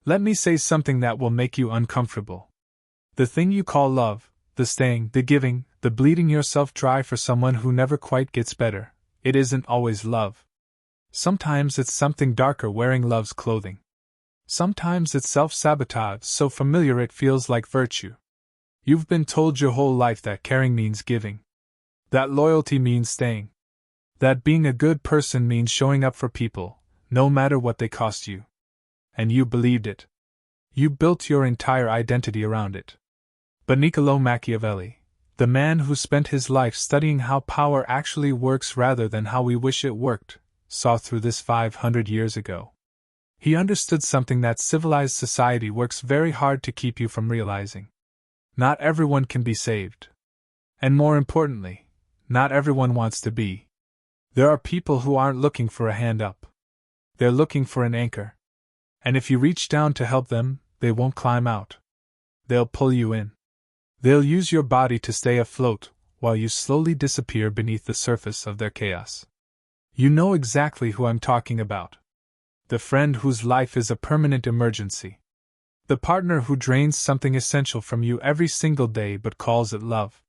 Let me say something that will make you uncomfortable. The thing you call love, the staying, the giving, the bleeding yourself dry for someone who never quite gets better, it isn't always love. Sometimes it's something darker wearing love's clothing. Sometimes it's self-sabotage so familiar it feels like virtue. You've been told your whole life that caring means giving. That loyalty means staying. That being a good person means showing up for people, no matter what they cost you. And you believed it. You built your entire identity around it. But Niccolò Machiavelli, the man who spent his life studying how power actually works rather than how we wish it worked, saw through this 500 years ago. He understood something that civilized society works very hard to keep you from realizing. Not everyone can be saved. And more importantly, not everyone wants to be. There are people who aren't looking for a hand up. They're looking for an anchor. And if you reach down to help them, they won't climb out. They'll pull you in. They'll use your body to stay afloat while you slowly disappear beneath the surface of their chaos. You know exactly who I'm talking about. The friend whose life is a permanent emergency. The partner who drains something essential from you every single day but calls it love.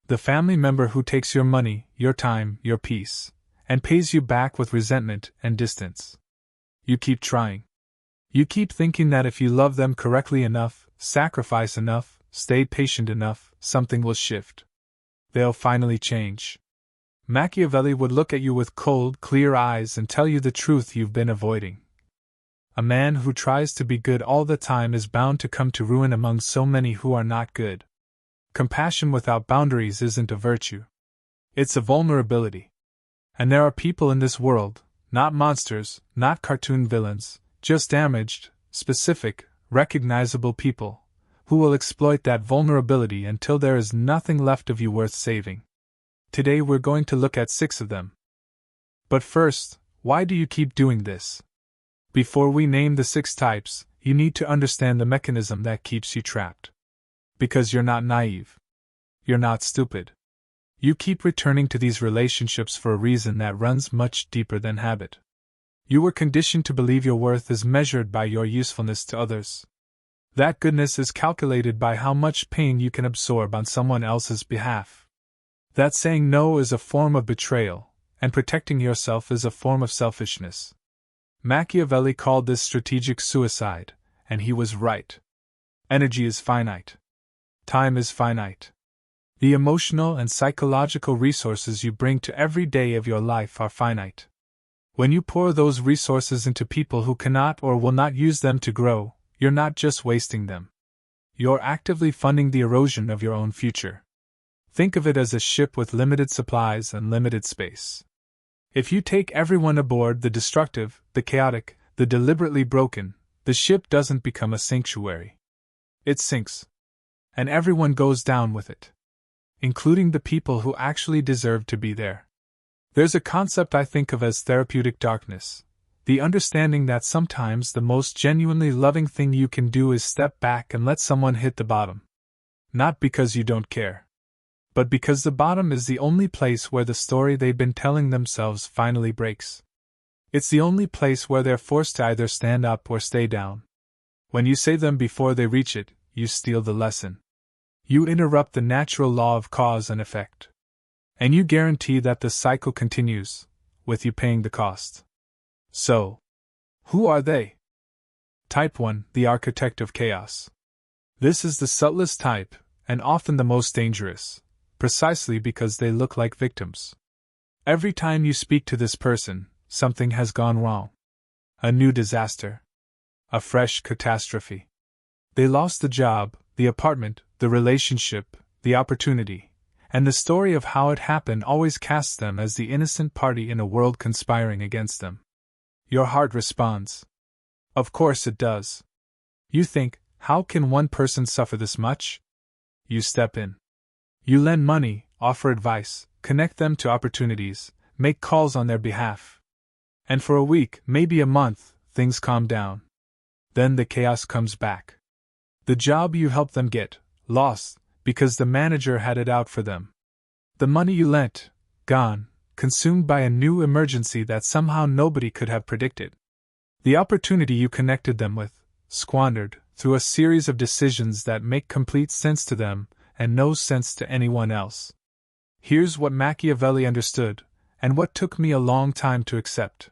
The family member who takes your money, your time, your peace, and pays you back with resentment and distance. You keep trying. You keep thinking that if you love them correctly enough, sacrifice enough, stay patient enough, something will shift. They'll finally change. Machiavelli would look at you with cold, clear eyes and tell you the truth you've been avoiding. A man who tries to be good all the time is bound to come to ruin among so many who are not good. Compassion without boundaries isn't a virtue. It's a vulnerability. And there are people in this world, not monsters, not cartoon villains, just damaged, specific, recognizable people, who will exploit that vulnerability until there is nothing left of you worth saving. Today we're going to look at 6 of them. But first, why do you keep doing this? Before we name the 6 types, you need to understand the mechanism that keeps you trapped. Because you're not naive. You're not stupid. You keep returning to these relationships for a reason that runs much deeper than habit. You were conditioned to believe your worth is measured by your usefulness to others. That goodness is calculated by how much pain you can absorb on someone else's behalf. That saying no is a form of betrayal, and protecting yourself is a form of selfishness. Machiavelli called this strategic suicide, and he was right. Energy is finite. Time is finite. The emotional and psychological resources you bring to every day of your life are finite. When you pour those resources into people who cannot or will not use them to grow, you're not just wasting them. You're actively funding the erosion of your own future. Think of it as a ship with limited supplies and limited space. If you take everyone aboard, the destructive, the chaotic, the deliberately broken, the ship doesn't become a sanctuary. It sinks. And everyone goes down with it. Including the people who actually deserve to be there. There's a concept I think of as therapeutic darkness. The understanding that sometimes the most genuinely loving thing you can do is step back and let someone hit the bottom. Not because you don't care. But because the bottom is the only place where the story they've been telling themselves finally breaks. It's the only place where they're forced to either stand up or stay down. When you save them before they reach it, you steal the lesson. You interrupt the natural law of cause and effect. And you guarantee that the cycle continues, with you paying the cost. So, who are they? Type 1, the architect of chaos. This is the subtlest type, and often the most dangerous. Precisely because they look like victims. Every time you speak to this person, something has gone wrong. A new disaster. A fresh catastrophe. They lost the job, the apartment, the relationship, the opportunity, and the story of how it happened always casts them as the innocent party in a world conspiring against them. Your heart responds. Of course it does. You think, how can one person suffer this much? You step in. You lend money, offer advice, connect them to opportunities, make calls on their behalf. And for a week, maybe a month, things calm down. Then the chaos comes back. The job you helped them get, lost, because the manager had it out for them. The money you lent, gone, consumed by a new emergency that somehow nobody could have predicted. The opportunity you connected them with, squandered, through a series of decisions that make complete sense to them and no sense to anyone else. Here's what Machiavelli understood, and what took me a long time to accept.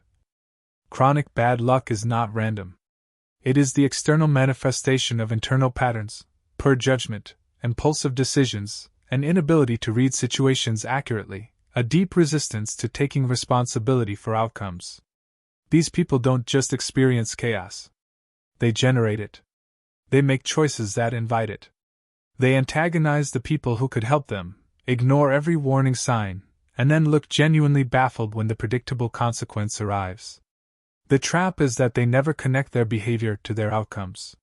Chronic bad luck is not random. It is the external manifestation of internal patterns, poor judgment, impulsive decisions, an inability to read situations accurately, a deep resistance to taking responsibility for outcomes. These people don't just experience chaos. They generate it. They make choices that invite it. They antagonize the people who could help them, ignore every warning sign, and then look genuinely baffled when the predictable consequence arrives. The trap is that they never connect their behavior to their outcomes.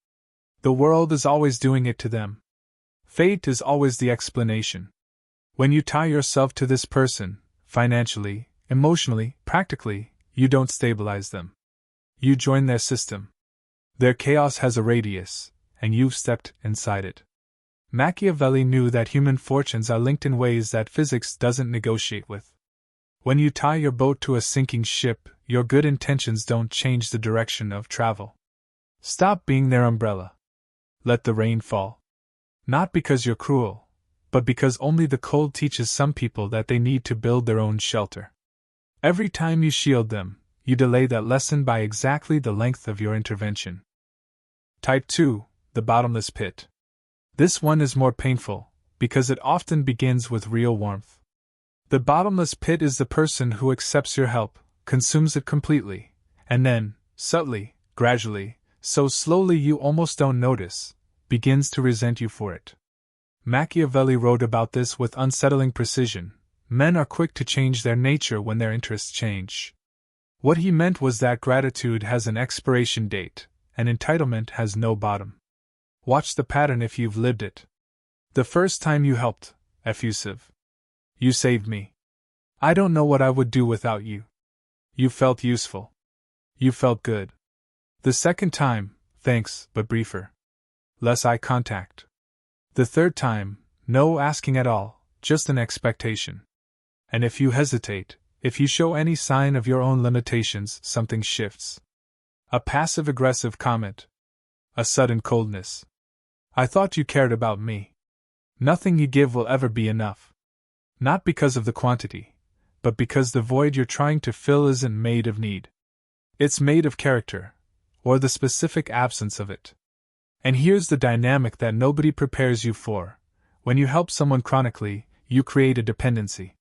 The world is always doing it to them. Fate is always the explanation. When you tie yourself to this person, financially, emotionally, practically, you don't stabilize them. You join their system. Their chaos has a radius, and you've stepped inside it. Machiavelli knew that human fortunes are linked in ways that physics doesn't negotiate with. When you tie your boat to a sinking ship, your good intentions don't change the direction of travel. Stop being their umbrella. Let the rain fall. Not because you're cruel, but because only the cold teaches some people that they need to build their own shelter. Every time you shield them, you delay that lesson by exactly the length of your intervention. Type 2, the bottomless pit. This one is more painful, because it often begins with real warmth. The bottomless pit is the person who accepts your help, consumes it completely, and then, subtly, gradually, so slowly you almost don't notice, begins to resent you for it. Machiavelli wrote about this with unsettling precision. Men are quick to change their nature when their interests change. What he meant was that gratitude has an expiration date, and entitlement has no bottom. Watch the pattern if you've lived it. The first time you helped, effusive. You saved me. I don't know what I would do without you. You felt useful. You felt good. The second time, thanks, but briefer. Less eye contact. The third time, no asking at all, just an expectation. And if you hesitate, if you show any sign of your own limitations, something shifts. A passive-aggressive comment. A sudden coldness. I thought you cared about me. Nothing you give will ever be enough. Not because of the quantity, but because the void you're trying to fill isn't made of need. It's made of character, or the specific absence of it. And here's the dynamic that nobody prepares you for. When you help someone chronically, you create a dependency.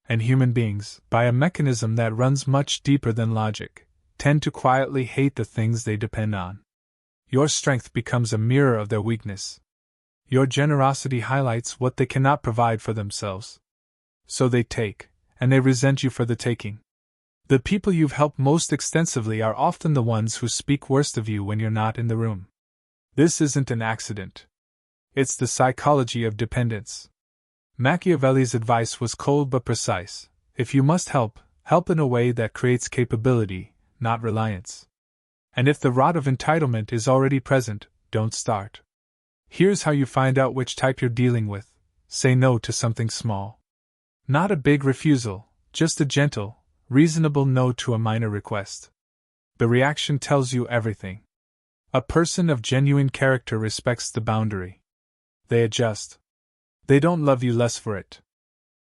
And human beings, by a mechanism that runs much deeper than logic, tend to quietly hate the things they depend on. Your strength becomes a mirror of their weakness. Your generosity highlights what they cannot provide for themselves. So they take, and they resent you for the taking. The people you've helped most extensively are often the ones who speak worst of you when you're not in the room. This isn't an accident. It's the psychology of dependence. Machiavelli's advice was cold but precise. If you must help, help in a way that creates capability, not reliance. And if the rot of entitlement is already present, don't start. Here's how you find out which type you're dealing with. Say no to something small. Not a big refusal, just a gentle, reasonable no to a minor request. The reaction tells you everything. A person of genuine character respects the boundary. They adjust. They don't love you less for it.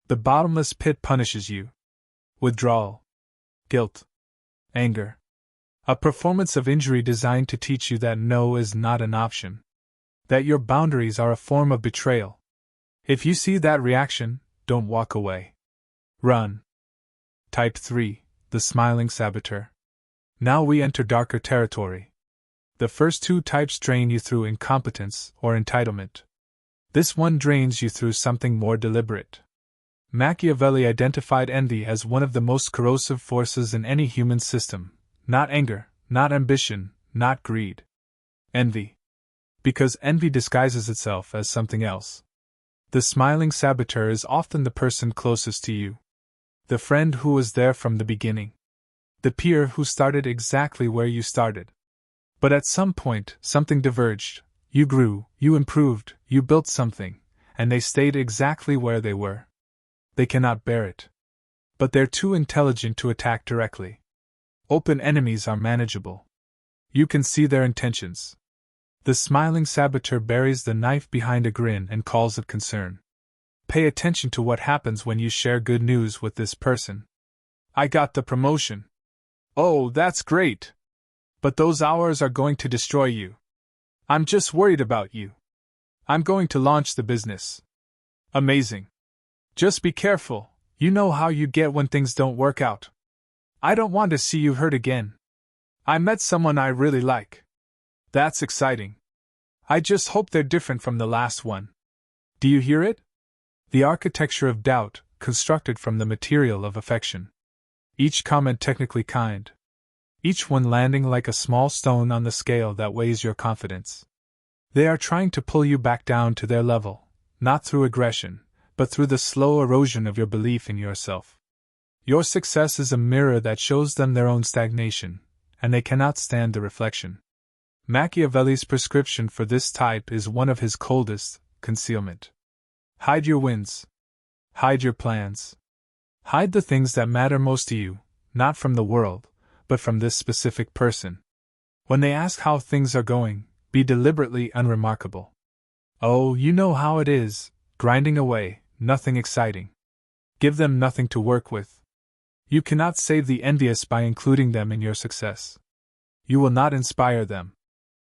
The bottomless pit punishes you. Withdrawal. Guilt. Anger. A performance of injury designed to teach you that no is not an option. That your boundaries are a form of betrayal. If you see that reaction, don't walk away. Run. Type 3, the smiling saboteur. Now we enter darker territory. The first two types drain you through incompetence or entitlement. This one drains you through something more deliberate. Machiavelli identified envy as one of the most corrosive forces in any human system. Not anger, not ambition, not greed. Envy. Because envy disguises itself as something else. The smiling saboteur is often the person closest to you. The friend who was there from the beginning. The peer who started exactly where you started. But at some point, something diverged. You grew, you improved, you built something, and they stayed exactly where they were. They cannot bear it. But they're too intelligent to attack directly. Open enemies are manageable. You can see their intentions. The smiling saboteur buries the knife behind a grin and calls it concern. Pay attention to what happens when you share good news with this person. I got the promotion. Oh, that's great. But those hours are going to destroy you. I'm just worried about you. I'm going to launch the business. Amazing. Just be careful, you know how you get when things don't work out. I don't want to see you hurt again. I met someone I really like. That's exciting. I just hope they're different from the last one. Do you hear it? The architecture of doubt, constructed from the material of affection. Each comment technically kind. Each one landing like a small stone on the scale that weighs your confidence. They are trying to pull you back down to their level, not through aggression, but through the slow erosion of your belief in yourself. Your success is a mirror that shows them their own stagnation, and they cannot stand the reflection. Machiavelli's prescription for this type is one of his coldest: concealment. Hide your wins. Hide your plans. Hide the things that matter most to you, not from the world, but from this specific person. When they ask how things are going, be deliberately unremarkable. Oh, you know how it is, grinding away, nothing exciting. Give them nothing to work with. You cannot save the envious by including them in your success. You will not inspire them.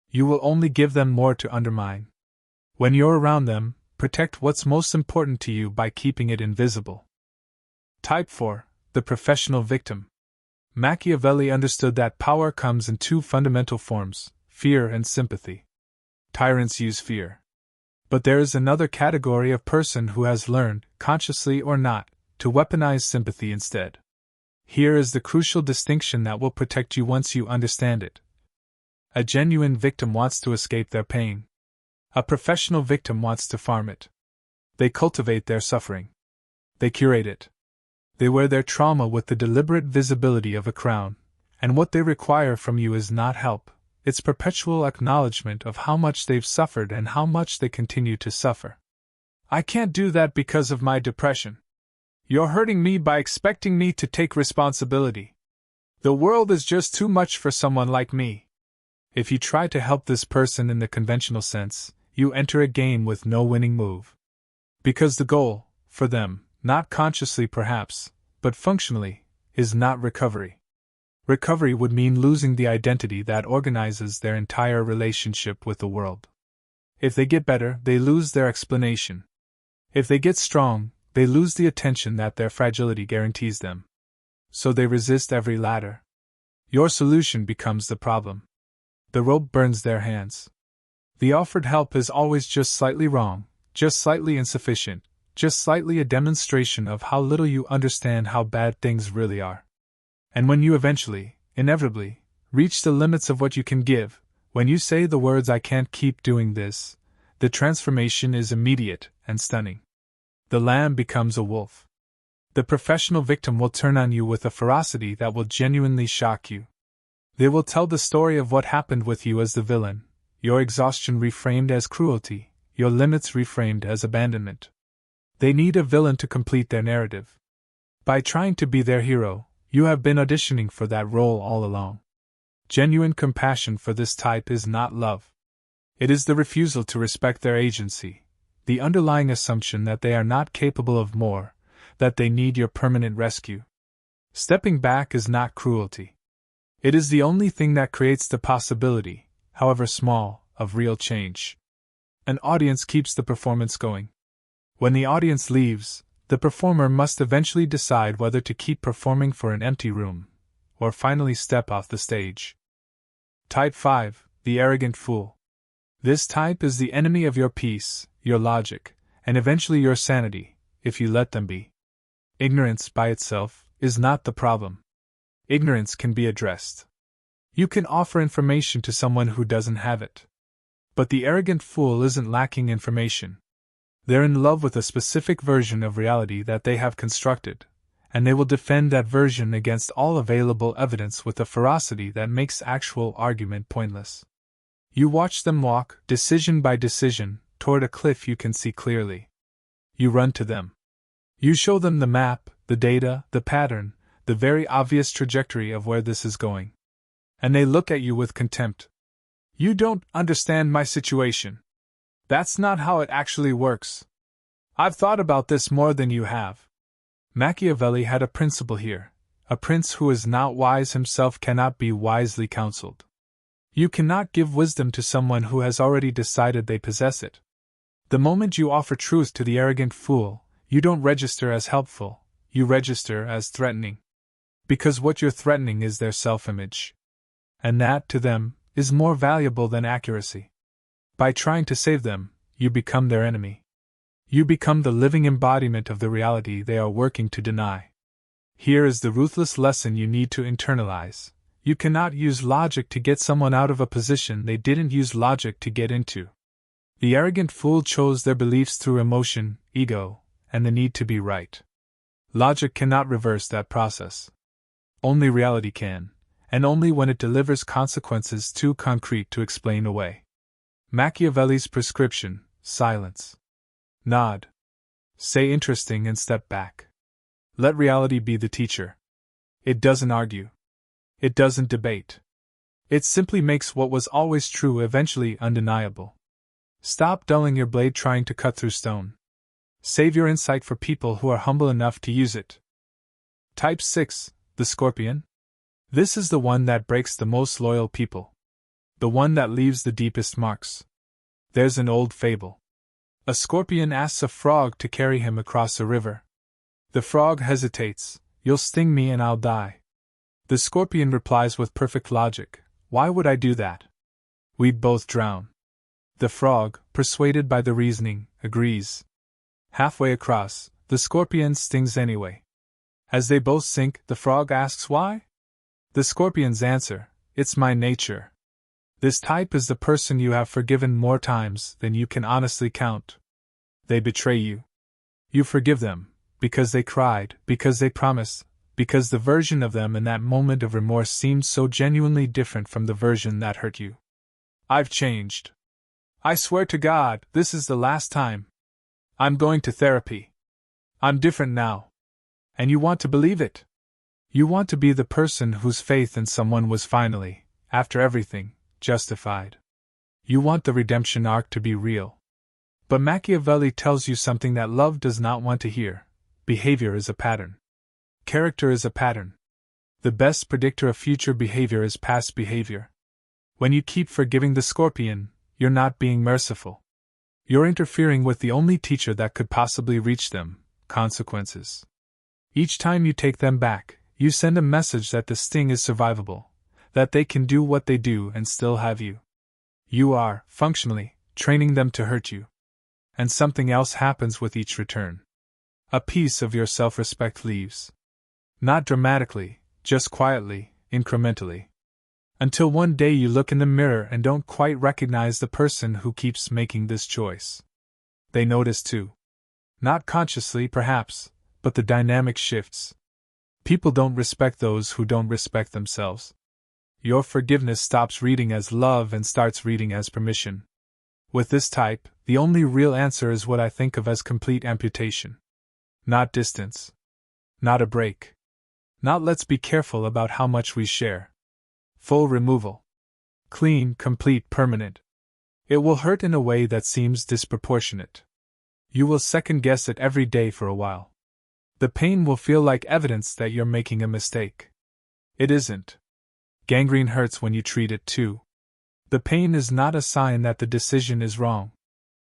You will only give them more to undermine. When you're around them, protect what's most important to you by keeping it invisible. Type 4. The professional victim. Machiavelli understood that power comes in two fundamental forms: fear and sympathy. Tyrants use fear. But there is another category of person who has learned, consciously or not, to weaponize sympathy instead. Here is the crucial distinction that will protect you once you understand it. A genuine victim wants to escape their pain. A professional victim wants to farm it. They cultivate their suffering. They curate it. They wear their trauma with the deliberate visibility of a crown, and what they require from you is not help, it's perpetual acknowledgement of how much they've suffered and how much they continue to suffer. I can't do that because of my depression. You're hurting me by expecting me to take responsibility. The world is just too much for someone like me. If you try to help this person in the conventional sense, you enter a game with no winning move. Because the goal, for them, not consciously perhaps, but functionally, is not recovery. Recovery would mean losing the identity that organizes their entire relationship with the world. If they get better, they lose their explanation. If they get strong, they lose the attention that their fragility guarantees them. So they resist every ladder. Your solution becomes the problem. The rope burns their hands. The offered help is always just slightly wrong, just slightly insufficient, just slightly a demonstration of how little you understand how bad things really are. And when you eventually, inevitably, reach the limits of what you can give, when you say the words "I can't keep doing this," the transformation is immediate and stunning. The lamb becomes a wolf. The professional victim will turn on you with a ferocity that will genuinely shock you. They will tell the story of what happened with you as the villain, your exhaustion reframed as cruelty, your limits reframed as abandonment. They need a villain to complete their narrative. By trying to be their hero, you have been auditioning for that role all along. Genuine compassion for this type is not love. It is the refusal to respect their agency, the underlying assumption that they are not capable of more, that they need your permanent rescue. Stepping back is not cruelty. It is the only thing that creates the possibility, however small, of real change. An audience keeps the performance going. When the audience leaves, the performer must eventually decide whether to keep performing for an empty room, or finally step off the stage. Type 5, the arrogant fool. This type is the enemy of your peace, your logic, and eventually your sanity, if you let them be. Ignorance, by itself, is not the problem. Ignorance can be addressed. You can offer information to someone who doesn't have it. But the arrogant fool isn't lacking information. They're in love with a specific version of reality that they have constructed, and they will defend that version against all available evidence with a ferocity that makes actual argument pointless. You watch them walk, decision by decision, toward a cliff you can see clearly. You run to them. You show them the map, the data, the pattern, the very obvious trajectory of where this is going. And they look at you with contempt. You don't understand my situation. That's not how it actually works. I've thought about this more than you have. Machiavelli had a principle here. A prince who is not wise himself cannot be wisely counseled. You cannot give wisdom to someone who has already decided they possess it. The moment you offer truth to the arrogant fool, you don't register as helpful, you register as threatening. Because what you're threatening is their self-image. And that, to them, is more valuable than accuracy. By trying to save them, you become their enemy. You become the living embodiment of the reality they are working to deny. Here is the ruthless lesson you need to internalize. You cannot use logic to get someone out of a position they didn't use logic to get into. The arrogant fool chose their beliefs through emotion, ego, and the need to be right. Logic cannot reverse that process. Only reality can, and only when it delivers consequences too concrete to explain away. Machiavelli's prescription: silence. Nod. Say interesting and step back. Let reality be the teacher. It doesn't argue. It doesn't debate. It simply makes what was always true eventually undeniable. Stop dulling your blade trying to cut through stone. Save your insight for people who are humble enough to use it. Type 6, the Scorpion. This is the one that breaks the most loyal people. The one that leaves the deepest marks. There's an old fable. A scorpion asks a frog to carry him across a river. The frog hesitates. You'll sting me and I'll die. The scorpion replies with perfect logic. Why would I do that? We'd both drown. The frog, persuaded by the reasoning, agrees. Halfway across, the scorpion stings anyway. As they both sink, the frog asks why? The scorpion's answer: it's my nature. This type is the person you have forgiven more times than you can honestly count. They betray you. You forgive them, because they cried, because they promised, because the version of them in that moment of remorse seemed so genuinely different from the version that hurt you. I've changed. I swear to God, this is the last time. I'm going to therapy. I'm different now. And you want to believe it. You want to be the person whose faith in someone was finally, after everything, justified. You want the redemption arc to be real. But Machiavelli tells you something that love does not want to hear. Behavior is a pattern. Character is a pattern. The best predictor of future behavior is past behavior. When you keep forgiving the scorpion, you're not being merciful. You're interfering with the only teacher that could possibly reach them: consequences. Each time you take them back, you send a message that the sting is survivable, that they can do what they do and still have you. You are, functionally, training them to hurt you. And something else happens with each return. A piece of your self-respect leaves. Not dramatically, just quietly, incrementally. Until one day you look in the mirror and don't quite recognize the person who keeps making this choice. They notice too. Not consciously, perhaps, but the dynamic shifts. People don't respect those who don't respect themselves. Your forgiveness stops reading as love and starts reading as permission. With this type, the only real answer is what I think of as complete amputation. Not distance. Not a break. Not let's be careful about how much we share. Full removal. Clean, complete, permanent. It will hurt in a way that seems disproportionate. You will second-guess it every day for a while. The pain will feel like evidence that you're making a mistake. It isn't. Gangrene hurts when you treat it too. The pain is not a sign that the decision is wrong.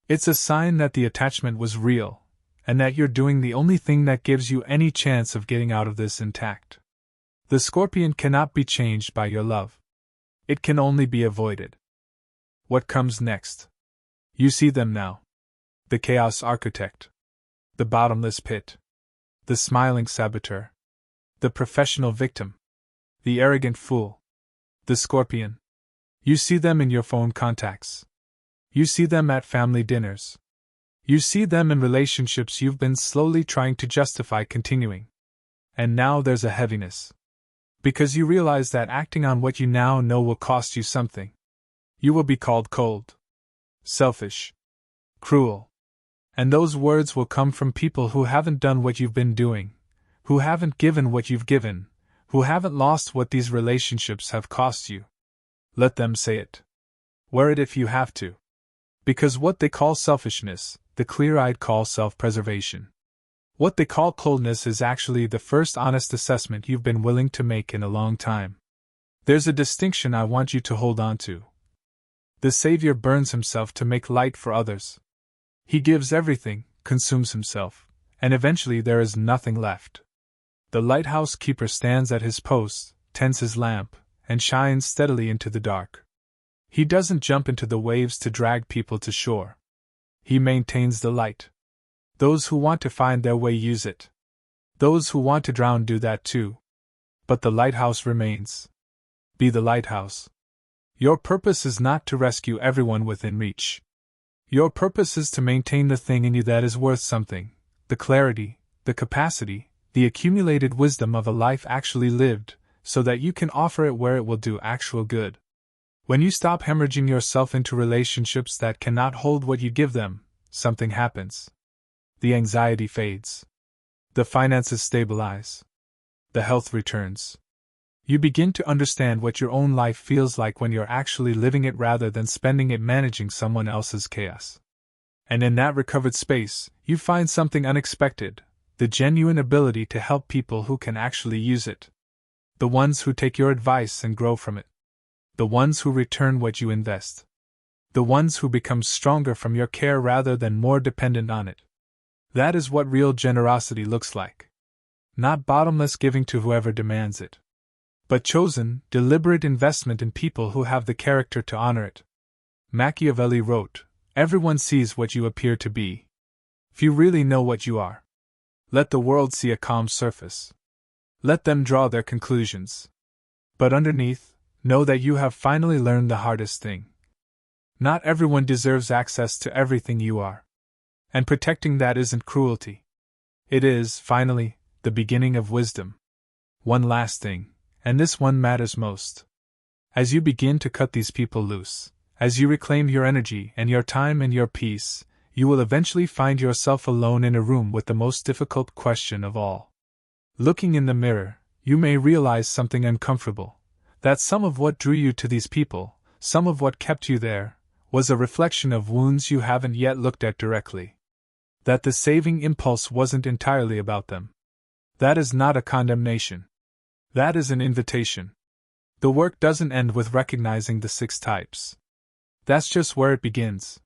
It's a sign that the attachment was real, and that you're doing the only thing that gives you any chance of getting out of this intact. The scorpion cannot be changed by your love. It can only be avoided. What comes next? You see them now. The chaos architect. The bottomless pit. The smiling saboteur. The professional victim. The arrogant fool. The scorpion. You see them in your phone contacts. You see them at family dinners. You see them in relationships you've been slowly trying to justify continuing. And now there's a heaviness. Because you realize that acting on what you now know will cost you something. You will be called cold, selfish, cruel. And those words will come from people who haven't done what you've been doing, who haven't given what you've given, who haven't lost what these relationships have cost you. Let them say it. Wear it if you have to. Because what they call selfishness, the clear-eyed call self-preservation. What they call coldness is actually the first honest assessment you've been willing to make in a long time. There's a distinction I want you to hold on to. The Savior burns himself to make light for others. He gives everything, consumes himself, and eventually there is nothing left. The lighthouse keeper stands at his post, tends his lamp, and shines steadily into the dark. He doesn't jump into the waves to drag people to shore. He maintains the light. Those who want to find their way use it. Those who want to drown do that too. But the lighthouse remains. Be the lighthouse. Your purpose is not to rescue everyone within reach. Your purpose is to maintain the thing in you that is worth something, the clarity, the capacity, the accumulated wisdom of a life actually lived, so that you can offer it where it will do actual good. When you stop hemorrhaging yourself into relationships that cannot hold what you give them, something happens. The anxiety fades. The finances stabilize. The health returns. You begin to understand what your own life feels like when you're actually living it rather than spending it managing someone else's chaos. And in that recovered space, you find something unexpected, the genuine ability to help people who can actually use it. The ones who take your advice and grow from it. The ones who return what you invest. The ones who become stronger from your care rather than more dependent on it. That is what real generosity looks like. Not bottomless giving to whoever demands it, but chosen, deliberate investment in people who have the character to honor it. Machiavelli wrote, "Everyone sees what you appear to be. Few really know what you are. Let the world see a calm surface. Let them draw their conclusions. But underneath, know that you have finally learned the hardest thing. Not everyone deserves access to everything you are. And protecting that isn't cruelty. It is, finally, the beginning of wisdom. One last thing, and this one matters most. As you begin to cut these people loose, as you reclaim your energy and your time and your peace, you will eventually find yourself alone in a room with the most difficult question of all. Looking in the mirror, you may realize something uncomfortable. That some of what drew you to these people, some of what kept you there, was a reflection of wounds you haven't yet looked at directly. That the saving impulse wasn't entirely about them. That is not a condemnation. That is an invitation. The work doesn't end with recognizing the 6 types. That's just where it begins.